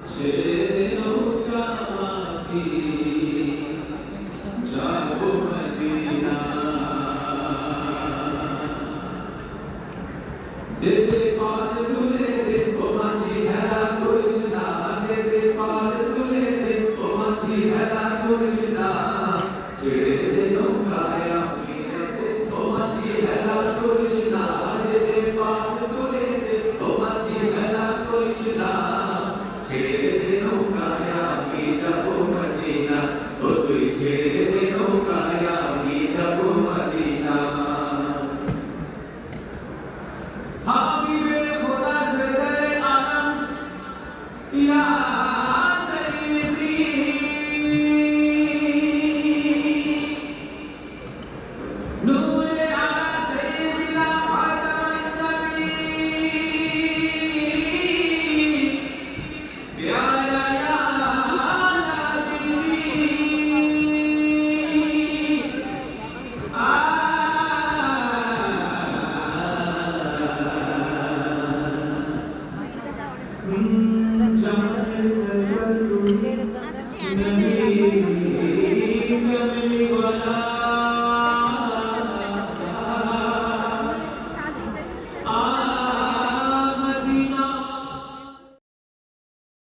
ছেড়ে দে নৌকা মাঝি যাবো মদিনা দে দে পাল তুলে দে ও মাঝি হেলা করিস না দে দে পাল তুলে দে ও মাঝি হেলা করিস না ছেড়ে দে নৌকায় আমি যেতে ও মাঝি হেলা করিস না দে দে পাল তুলে দে ও মাঝি হেলা করিস না ছেড়ে দে নৌকায় আমি যাবো মদিনা ও তুই ছেড়ে দে নৌকায় আমি যাবো মদিনা হাবিবে খোদা সরদারে আলম ইয়া সৈয়দি নূরে আলা সৈয়দিনা খাতামান নবী প্যারা ইয়া নবীজি जाने सफर